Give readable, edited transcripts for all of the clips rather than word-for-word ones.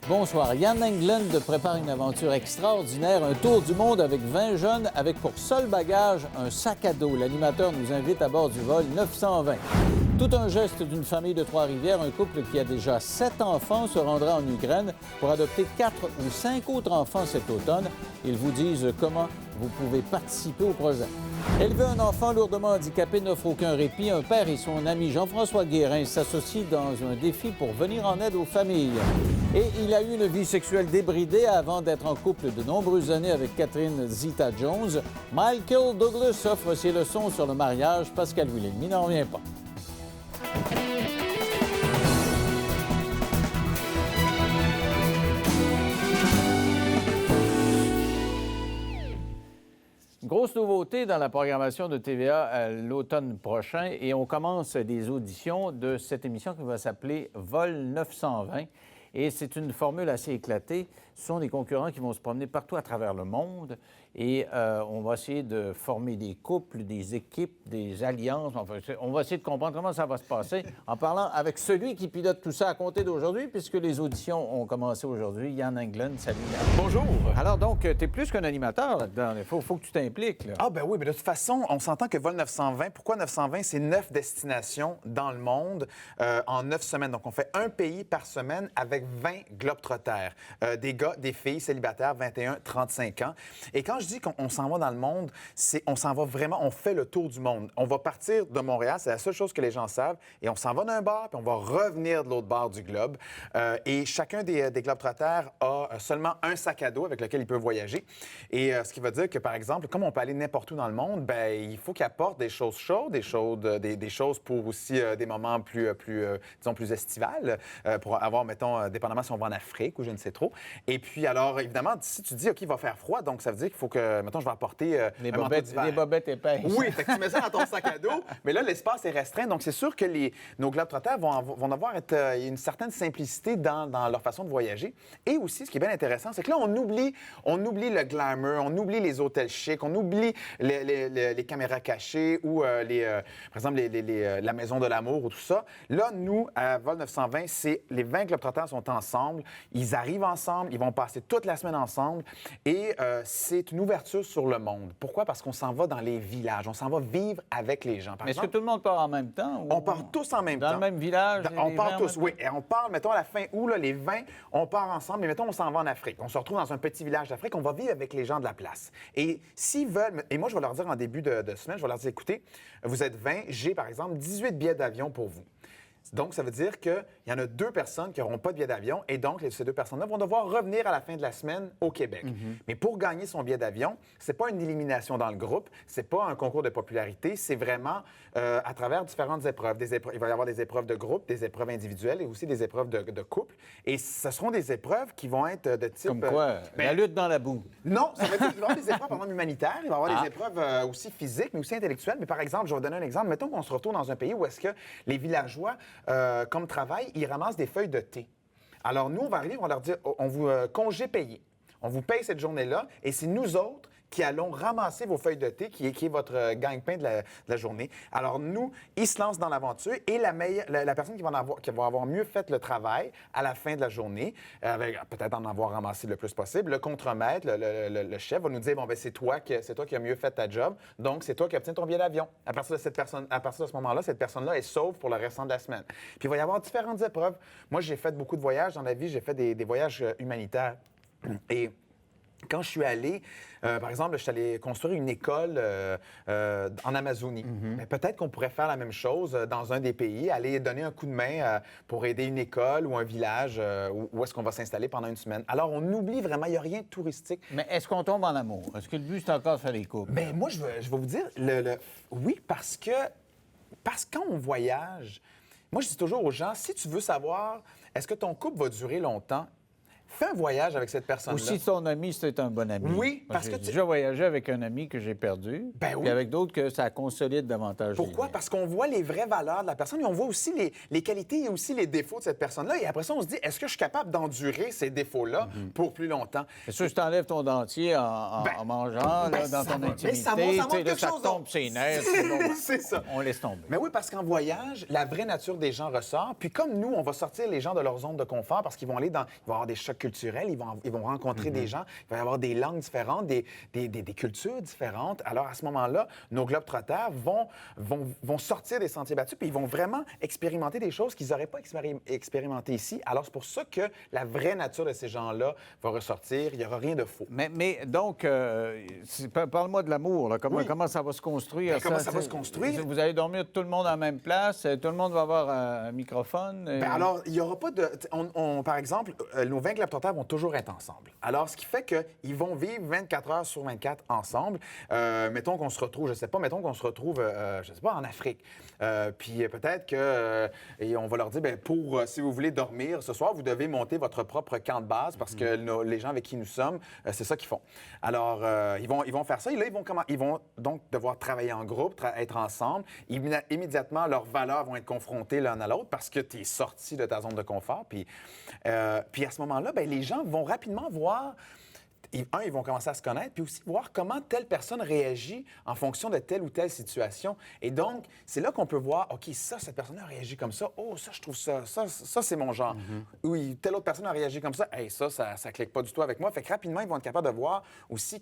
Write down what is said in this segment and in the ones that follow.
Bonsoir. Yann Englund prépare une aventure extraordinaire, un tour du monde avec 20 jeunes, avec pour seul bagage un sac à dos. L'animateur nous invite à bord du vol 920. Tout un geste d'une famille de Trois-Rivières, un couple qui a déjà 7 enfants se rendra en Ukraine pour adopter 4 ou 5 autres enfants cet automne. Ils vous disent comment vous pouvez participer au projet. Élever un enfant lourdement handicapé n'offre aucun répit. Un père et son ami Jean-François Guérin s'associent dans un défi pour venir en aide aux familles. Et il a eu une vie sexuelle débridée avant d'être en couple de nombreuses années avec Catherine Zeta-Jones. Michael Douglas offre ses leçons sur le mariage. Pascal Wilhelmy n'en revient pas. Grosse nouveauté dans la programmation de TVA l'automne prochain et on commence des auditions de cette émission qui va s'appeler Vol 920 et c'est une formule assez éclatée. Ce sont des concurrents qui vont se promener partout à travers le monde et on va essayer de former des couples, des équipes, des alliances. Enfin, on va essayer de comprendre comment ça va se passer en parlant avec celui qui pilote tout ça à compter d'aujourd'hui puisque les auditions ont commencé aujourd'hui. Yann Englund, salut Yann. Bonjour. Alors donc, tu es plus qu'un animateur là-dedans. Il faut que tu t'impliques. Là. Ah ben oui, mais de toute façon, on s'entend que Vol 920, pourquoi 920? C'est 9 destinations dans le monde en 9 semaines. Donc, on fait un pays par semaine avec 20 globetrotters. Des gars, des filles célibataires, 21-35 ans. Et quand je dis qu'on s'en va dans le monde, on s'en va vraiment, on fait le tour du monde. On va partir de Montréal, c'est la seule chose que les gens savent, et on s'en va d'un bar, puis on va revenir de l'autre bord du globe. Et chacun des globetrotters a seulement un sac à dos avec lequel il peut voyager. Et ce qui veut dire que, par exemple, comme on peut aller n'importe où dans le monde, ben il faut qu'il apporte des choses chaudes, des choses pour aussi des moments disons, plus estivales, pour avoir, mettons, dépendamment si on va en Afrique ou je ne sais trop. Et puis, alors, évidemment, si tu dis, OK, il va faire froid, donc ça veut dire qu'il faut que, mettons, je vais apporter des bobettes épaisses. Oui, fait que tu mets ça dans ton sac à dos, mais là, l'espace est restreint, donc c'est sûr que nos globetrotters vont avoir une certaine simplicité dans leur façon de voyager. Et aussi, ce qui est bien intéressant, c'est que là, on oublie le glamour, on oublie les hôtels chics, on oublie les caméras cachées ou, par exemple, la maison de l'amour ou tout ça. Là, nous, à Vol 920, les 20 globetrotters sont ensemble, ils arrivent ensemble, ils vont passer toute la semaine ensemble et c'est une ouverture sur le monde. Pourquoi? Parce qu'on s'en va dans les villages, on s'en va vivre avec les gens. Mais est-ce que tout le monde part en même temps? Ou... On part tous en même temps. Dans le même village? On part tous, oui. Et on part, mettons, à la fin août, là, les 20, on part ensemble, mais mettons, on s'en va en Afrique. On se retrouve dans un petit village d'Afrique, on va vivre avec les gens de la place. Et s'ils veulent, et moi, je vais leur dire en début de semaine, je vais leur dire, écoutez, vous êtes 20, j'ai, par exemple, 18 billets d'avion pour vous. Donc, ça veut dire qu'il y en a 2 personnes qui n'auront pas de billet d'avion et donc ces 2 personnes-là vont devoir revenir à la fin de la semaine au Québec. Mais pour gagner son billet d'avion, c'est pas une élimination dans le groupe, c'est pas un concours de popularité, c'est vraiment à travers différentes épreuves. Il va y avoir des épreuves de groupe, des épreuves individuelles et aussi des épreuves de couple. Et ce seront des épreuves qui vont être de type... Comme quoi? La lutte dans la boue. Non, ça va être, il va y avoir des épreuves, par exemple, humanitaires, il va y avoir des épreuves aussi physiques, mais aussi intellectuelles. Mais par exemple, je vais vous donner un exemple. Mettons qu'on se retrouve dans un pays où est-ce que les villageois, comme travail, ils ramassent des feuilles de thé. Alors, nous, on va arriver, on va leur dire, on vous congé payé. On vous paye cette journée-là et c'est nous autres qui allons ramasser vos feuilles de thé, qui est votre gagne-pain de la journée. Alors, nous, ils se lancent dans l'aventure et la personne qui va avoir mieux fait le travail à la fin de la journée, avec peut-être en avoir ramassé le plus possible, le contremaître, le chef, va nous dire, bon, ben c'est toi qui as mieux fait ta job, donc c'est toi qui obtiens ton billet d'avion. À partir de ce moment-là, cette personne-là est sauve pour le restant de la semaine. Puis, il va y avoir différentes épreuves. Moi, j'ai fait beaucoup de voyages dans la vie. J'ai fait des voyages humanitaires. Et quand je suis allé, par exemple, je suis allé construire une école en Amazonie. Mais peut-être qu'on pourrait faire la même chose dans un des pays, aller donner un coup de main pour aider une école ou un village où est-ce qu'on va s'installer pendant une semaine. Alors, on oublie vraiment, il n'y a rien de touristique. Mais est-ce qu'on tombe en amour? Est-ce que le but, c'est encore de faire des couples? Bien, moi, je vais vous dire, oui, parce que quand on voyage, moi, je dis toujours aux gens, si tu veux savoir, est-ce que ton couple va durer longtemps, fais un voyage avec cette personne-là. Ou si ton ami, c'est un bon ami. Oui, parce que j'ai déjà voyagé avec un ami que j'ai perdu, Ben oui. puis avec d'autres que ça consolide davantage. Pourquoi? les liens. Parce qu'on voit les vraies valeurs de la personne et on voit aussi les qualités et aussi les défauts de cette personne-là. Et après ça, on se dit, est-ce que je suis capable d'endurer ces défauts-là pour plus longtemps? C'est sûr, si tu enlèves ton dentier en mangeant là, dans ton intimité, mais ça montre tu sais, là, quelque ça chose tombe d'autre. ses nerfs, c'est bon. C'est ça. On laisse tomber. Mais oui, parce qu'en voyage, la vraie nature des gens ressort. Puis comme nous, on va sortir les gens de leur zone de confort parce qu'ils vont aller ils vont avoir des chocs culturels, ils vont rencontrer des gens, il va y avoir des langues différentes, des cultures différentes. Alors à ce moment-là, nos globetrotters vont sortir des sentiers battus puis ils vont vraiment expérimenter des choses qu'ils n'auraient pas expérimentées ici. Alors c'est pour ça que la vraie nature de ces gens-là va ressortir. Il n'y aura rien de faux. Mais donc, parle-moi de l'amour. Là. Oui. Comment ça va se construire? Ben, comment ça va se construire? Vous allez dormir tout le monde à la même place? Tout le monde va avoir un microphone? Ben alors, il n'y aura pas de... par exemple, nos 20 globetrotters vont toujours être ensemble. Alors, ce qui fait qu'ils vont vivre 24 heures sur 24 ensemble. Mettons qu'on se retrouve, je sais pas, je sais pas, en Afrique. Puis peut-être que... et on va leur dire, bien, si vous voulez dormir ce soir, vous devez monter votre propre camp de base parce que les gens avec qui nous sommes, c'est ça qu'ils font. Alors, ils vont faire ça. Et là, ils vont donc devoir travailler en groupe, être ensemble. Immédiatement, leurs valeurs vont être confrontées l'un à l'autre parce que tu es sorti de ta zone de confort. Puis à ce moment-là, bien, les gens vont rapidement voir... ils vont commencer à se connaître, puis aussi voir comment telle personne réagit en fonction de telle ou telle situation. Et donc, c'est là qu'on peut voir, OK, cette personne a réagi comme ça. Oh, ça, je trouve ça c'est mon genre. Oui, telle autre personne a réagi comme ça. Hey, ça clique pas du tout avec moi. Fait que rapidement, ils vont être capables de voir aussi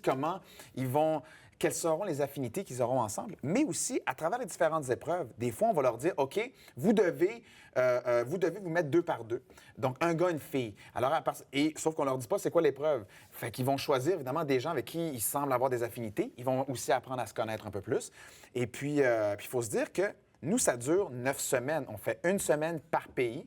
quelles seront les affinités qu'ils auront ensemble, mais aussi à travers les différentes épreuves. Des fois, on va leur dire, OK, vous devez vous mettre 2 par 2. Donc, un gars, une fille. Alors, sauf qu'on leur dit pas c'est quoi l'épreuve. Fait qu'ils vont choisir, évidemment, des gens avec qui ils semblent avoir des affinités. Ils vont aussi apprendre à se connaître un peu plus. Et puis, il faut se dire que nous, ça dure 9 semaines. On fait 1 semaine par pays.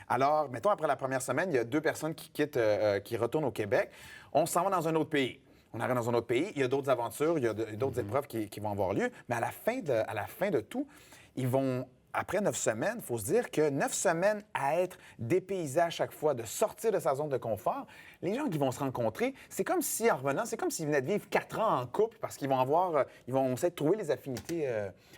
Alors, mettons, après la première semaine, il y a 2 personnes qui retournent au Québec. On s'en va dans un autre pays. On arrive dans un autre pays, il y a d'autres aventures, il y a d'autres épreuves qui vont avoir lieu. Mais à la fin de tout, après 9 semaines, il faut se dire que 9 semaines à être dépaysé à chaque fois, de sortir de sa zone de confort, les gens qui vont se rencontrer, c'est comme si, en revenant, c'est comme s'ils venaient de vivre 4 ans en couple parce qu'ils vont essayer de trouver les affinités.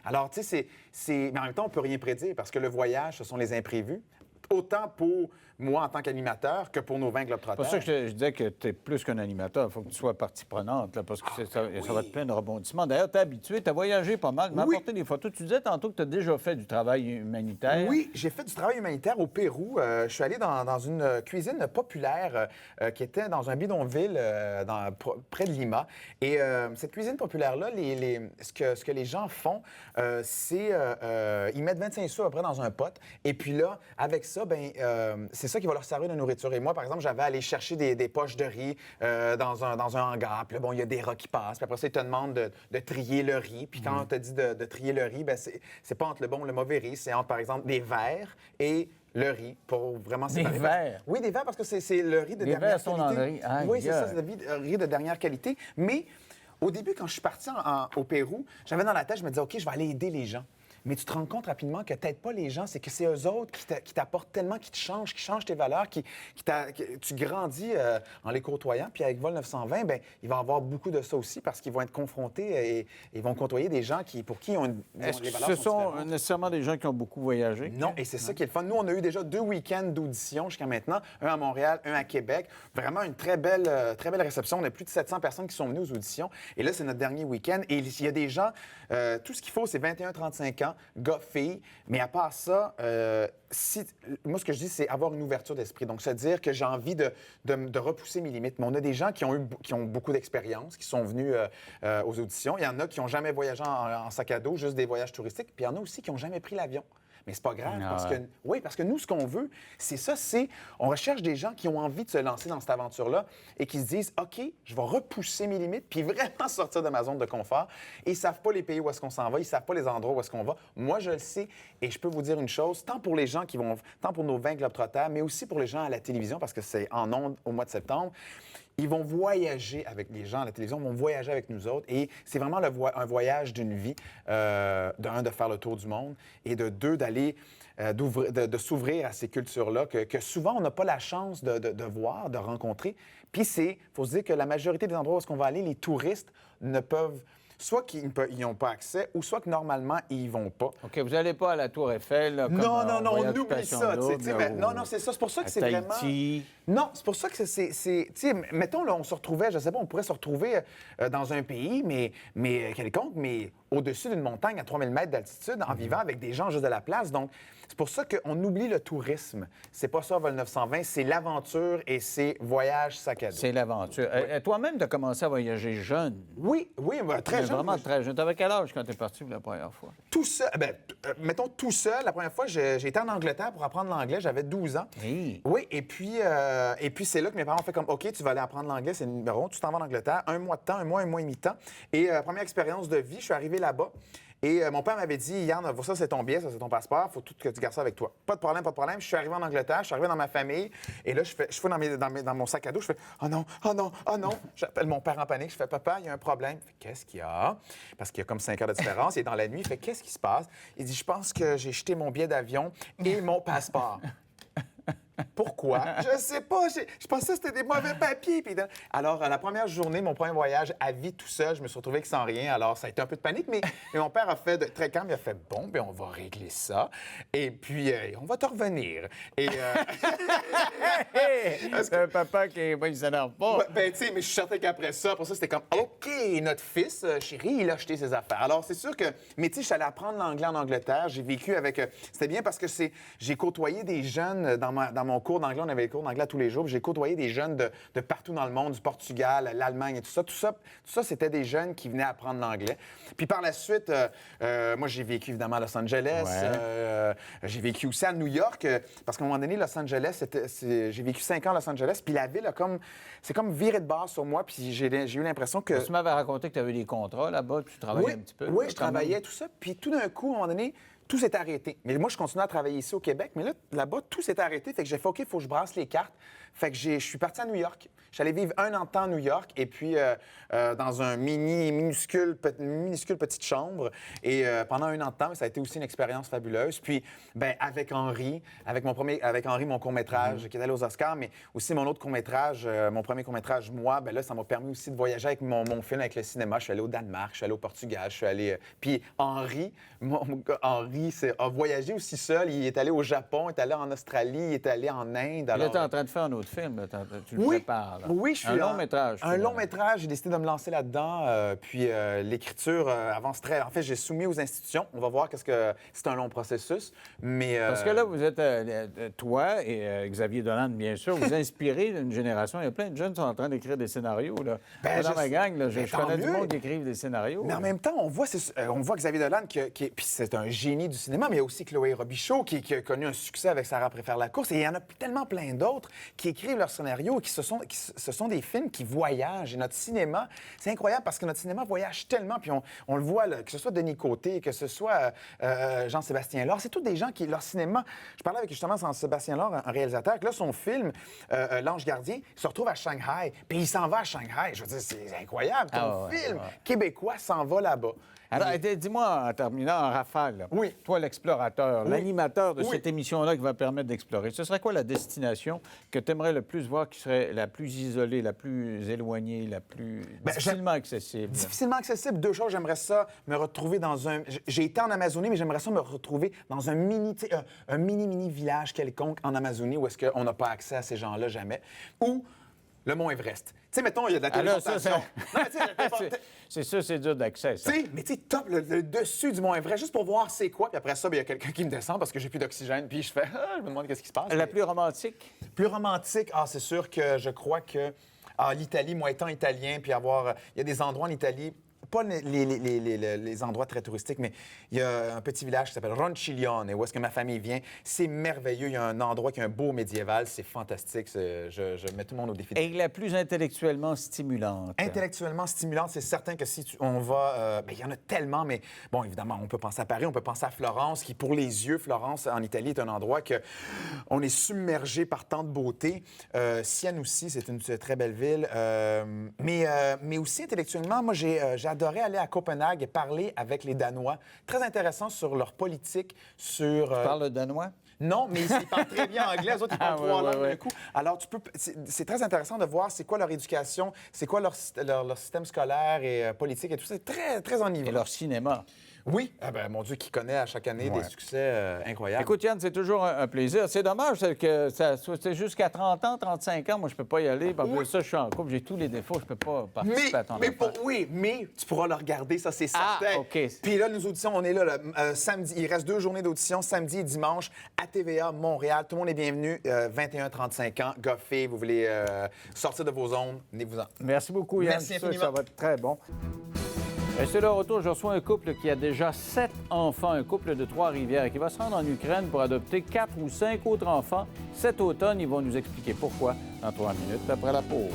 Alors, tu sais, mais en même temps, on ne peut rien prédire parce que le voyage, ce sont les imprévus. Autant pour moi en tant qu'animateur que pour nos 20 globetrotters. C'est pour ça que je disais que tu es plus qu'un animateur. Il faut que tu sois partie prenante, là, parce que ça va être plein de rebondissements. D'ailleurs, tu es habitué, tu as voyagé pas mal, tu m'as apporté des photos. Tu disais tantôt que tu as déjà fait du travail humanitaire. Oui, j'ai fait du travail humanitaire au Pérou. Je suis allé dans une cuisine populaire qui était dans un bidonville près de Lima. Et cette cuisine populaire-là, ce que les gens font, c'est ils mettent 25 sous après dans un pot. Et puis là, avec ça, c'est ça qui va leur servir de nourriture. Et moi, par exemple, j'avais allé chercher des poches de riz dans un hangar. Puis là, il y a des rats qui passent. Puis après ça, ils te demandent de trier le riz. Puis quand on te dit de trier le riz, c'est pas entre le bon et le mauvais riz. C'est entre, par exemple, des verres et le riz pour vraiment séparer. Des verres? Oui, des verres parce que c'est le riz de dernière verres sont qualité. dans le riz. Ah, oui, c'est ça, c'est le riz de dernière qualité. Mais au début, quand je suis parti au Pérou, j'avais dans la tête, je me disais, OK, je vais aller aider les gens. Mais tu te rends compte rapidement que peut-être pas les gens, c'est que c'est eux autres qui t'apportent tellement, qui changent tes valeurs, tu grandis en les côtoyant. Puis avec Vol 920, il va y avoir beaucoup de ça aussi parce qu'ils vont être confrontés et ils vont côtoyer des gens pour qui les valeurs sont différentes. Ce sont nécessairement des gens qui ont beaucoup voyagé? Non, et c'est ça qui est le fun. Nous, on a eu déjà 2 week-ends d'audition jusqu'à maintenant, un à Montréal, un à Québec. Vraiment une très belle réception. On a plus de 700 personnes qui sont venues aux auditions. Et là, c'est notre dernier week-end. Et il y a des gens, tout ce qu'il faut, c'est 21-35 ans, gars, filles. Mais à part ça, moi, ce que je dis, c'est avoir une ouverture d'esprit. Donc, se dire que j'ai envie de repousser mes limites. Mais on a des gens qui ont beaucoup d'expérience, qui sont venus aux auditions. Il y en a qui n'ont jamais voyagé en sac à dos, juste des voyages touristiques. Puis il y en a aussi qui n'ont jamais pris l'avion. Mais c'est pas grave, parce que nous, ce qu'on veut, c'est ça, on recherche des gens qui ont envie de se lancer dans cette aventure-là et qui se disent, OK, je vais repousser mes limites puis vraiment sortir de ma zone de confort. Et ils savent pas les pays où est-ce qu'on s'en va, ils savent pas les endroits où est-ce qu'on va. Moi, je le sais et je peux vous dire une chose, tant pour les gens tant pour nos 20 globetrotters, mais aussi pour les gens à la télévision, parce que c'est en ondes au mois de septembre, Ils vont voyager avec les gens à la télévision, vont voyager avec nous autres. Et c'est vraiment un voyage d'une vie, de faire le tour du monde, et de deux, d'aller, de s'ouvrir à ces cultures-là que souvent on n'a pas la chance de voir, de rencontrer. Puis il faut se dire que la majorité des endroits où on va aller, les touristes ne peuvent... Soit qu'ils n'y ont pas accès, ou soit que normalement, ils n'y vont pas. OK, vous n'allez pas à la Tour Eiffel, là, comme non, on voyage oublie Passion ça. Double, Non, c'est ça. C'est pour ça que c'est vraiment... Tahiti. Non, c'est pour ça que c'est... Tu sais, mettons, là, on se retrouvait, je sais pas, on pourrait se retrouver dans un pays, mais quelconque, mais au-dessus d'une montagne à 3000 mètres d'altitude, en vivant avec des gens juste de la place. Donc, c'est pour ça qu'on oublie le tourisme. C'est pas ça, Vol 920, c'est l'aventure et c'est voyage sac à dos. C'est l'aventure. Toi-même, tu as commencé à voyager jeune. Oui, très jeune. Vraiment très jeune. Tu avais quel âge quand tu es parti pour la première fois? Tout seul, mettons tout seul. La première fois, j'ai été en Angleterre pour apprendre l'anglais. J'avais 12 ans. Oui. Oui, et puis c'est là que mes parents ont fait comme, OK, tu vas aller apprendre l'anglais, c'est le numéro 1, tu t'en vas en Angleterre, un mois de temps, un mois et demi de temps. Et première expérience de vie, je suis arrivé là-bas. Et mon père m'avait dit, Yann, ça c'est ton billet, ça c'est ton passeport, il faut tout que tu gardes ça avec toi. Pas de problème. Je suis arrivé en Angleterre, je suis arrivé dans ma famille, et là, je fais dans mon sac à dos, je fais, oh non. J'appelle mon père en panique, je fais, papa, il y a un problème. Il fait, qu'est-ce qu'il y a? Parce qu'il y a comme 5 heures de différence, il est dans la nuit, il fait, qu'est-ce qui se passe? Il dit, je pense que j'ai jeté mon billet d'avion et mon passeport. Pourquoi? Je sais pas. Je pensais que c'était des mauvais papiers. Puis alors, la première journée, mon premier voyage à vie tout seul, je me suis retrouvé avec sans rien. Alors, ça a été un peu de panique, mais mon père a fait très calme. Il a fait, bon, bien, on va régler ça. Et puis, on va te revenir. Et... C'est un papa qui ne s'énerve pas. Ben, tu sais, mais je suis certain qu'après ça, pour ça, c'était comme, OK, notre fils, chéri, il a acheté ses affaires. Alors, c'est sûr que... Mais tu sais, je suis allé apprendre l'anglais en Angleterre. J'ai vécu avec... C'était bien parce que j'ai côtoyé des jeunes dans mon cours d'anglais. On avait les cours d'anglais tous les jours. J'ai côtoyé des jeunes de partout dans le monde, du Portugal, l'Allemagne et tout ça. Tout ça, c'était des jeunes qui venaient apprendre l'anglais. Puis par la suite, moi, j'ai vécu évidemment à Los Angeles. Ouais. J'ai vécu aussi à New York. Parce qu'à un moment donné, Los Angeles, j'ai vécu 5 ans à Los Angeles. Puis la ville c'est comme viré de base sur moi. Puis j'ai eu l'impression que... Tu m'avais raconté que tu avais des contrats là-bas, tu travaillais un petit peu. Oui, je travaillais, tout ça. Puis tout d'un coup, à un moment donné, tout s'est arrêté. Mais moi, je continuais à travailler ici au Québec, mais là-bas, tout s'est arrêté. Fait que j'ai fait, OK, il faut que je brasse les cartes. Fait que je suis parti à New York. J'allais vivre 1 an de temps à New York, et puis dans un minuscule petite chambre. Et pendant 1 an de temps, ça a été aussi une expérience fabuleuse. Puis, avec Henri, mon court-métrage qui est allé aux Oscars, mais aussi mon autre court-métrage, mon premier court-métrage, moi, là, ça m'a permis aussi de voyager avec mon film, avec le cinéma. Je suis allé au Danemark, je suis allé au Portugal, je suis allé... Puis Henri, a voyagé aussi seul. Il est allé au Japon, il est allé en Australie, il est allé en Inde. Alors... Il était en train de faire un autre film, là. Tu le prépares. Là. Oui, je suis un long métrage. Un long métrage. J'ai décidé de me lancer là-dedans. Puis l'écriture avance très... En fait, j'ai soumis aux institutions. On va voir c'est un long processus. Mais... Parce que là, vous êtes, toi et Xavier Dolan, bien sûr, vous inspirez d'une génération. Il y a plein de jeunes qui sont en train d'écrire des scénarios. Là. Dans ma gang, là, je connais du monde qui écrivent des scénarios. Mais en même temps, on voit Xavier Dolan, puis c'est un génie du cinéma, mais il y a aussi Chloé Robichaud qui a connu un succès avec Sarah préfère la course. Et il y en a tellement plein d'autres qui écrivent leurs scénarios et ce sont des films qui voyagent. Et notre cinéma, c'est incroyable parce que notre cinéma voyage tellement, puis on le voit, là, que ce soit Denis Côté, que ce soit Jean-Sébastien Lard, c'est tous des gens qui, leur cinéma... Je parlais avec justement Jean-Sébastien Lard, un réalisateur, que là, son film, L'Ange gardien, il se retrouve à Shanghai, puis il s'en va à Shanghai. Je veux dire, c'est incroyable. Ton film québécois s'en va là-bas. Alors, dis-moi, en terminant, en rafale, là, oui. Toi, l'explorateur, l'animateur de cette émission-là qui va permettre d'explorer, ce serait quoi la destination que tu aimerais le plus voir, qui serait la plus isolée, la plus éloignée, la plus difficilement accessible? Difficilement accessible. 2 choses. J'aimerais ça me retrouver dans un... J'ai été en Amazonie, mais j'aimerais ça me retrouver dans un mini village quelconque en Amazonie où est-ce qu'on n'a pas accès à ces gens-là jamais. Ou le Mont Everest. Tu sais, mettons, il y a de la téléportation. C'est sûr, c'est dur d'accès, ça. Mais tu sais, top le dessus du Mont Everest, juste pour voir c'est quoi. Puis après ça, il y a quelqu'un qui me descend parce que j'ai plus d'oxygène. Puis je fais, je me demande qu'est-ce qui se passe. La plus romantique? Plus romantique, c'est sûr que je crois que l'Italie, moi étant italien, puis il y a des endroits en Italie, pas les endroits très touristiques, mais il y a un petit village qui s'appelle Ronciglione, où est-ce que ma famille vient. C'est merveilleux. Il y a un endroit qui est un beau médiéval. C'est fantastique. Je mets tout le monde au défi. Et la plus intellectuellement stimulante. Intellectuellement stimulante, c'est certain que si on va... il y en a tellement, mais bon, évidemment, on peut penser à Paris, on peut penser à Florence, qui, pour les yeux, Florence, en Italie, est un endroit que on est submergé par tant de beauté. Sienne aussi, c'est une très belle ville. Mais aussi, intellectuellement, moi, j'ai adoré aller à Copenhague et parler avec les Danois. Très intéressant sur leur politique, sur... Tu parles le danois? Non, mais ils parlent très bien anglais. Les autres, ils parlent trois langues d'un coup. Alors, c'est très intéressant de voir c'est quoi leur éducation, c'est quoi leur système scolaire et politique et tout ça. C'est très, très enivrant. Et leur cinéma. Oui. Ah ben, mon Dieu, qui connaît à chaque année des succès incroyables. Écoute, Yann, c'est toujours un plaisir. C'est dommage que c'est jusqu'à 30 ans, 35 ans. Moi, je peux pas y aller. En plus, ça, je suis en couple, j'ai tous les défauts. Je peux pas participer à ton affaire. Oui, mais tu pourras le regarder, ça, c'est certain. OK. Puis là, nos auditions, on est là, samedi. Il reste 2 journées d'audition, samedi et dimanche, à TVA, Montréal. Tout le monde est bienvenu. 21-35 ans, goffé, vous voulez sortir de vos zones, venez-vous-en. Merci beaucoup, Yann. Merci infiniment. Ça va être très bon. Restez là, au retour, je reçois un couple qui a déjà 7 enfants, un couple de Trois-Rivières, qui va se rendre en Ukraine pour adopter 4 ou 5 autres enfants. Cet automne, ils vont nous expliquer pourquoi dans 3 minutes après la pause.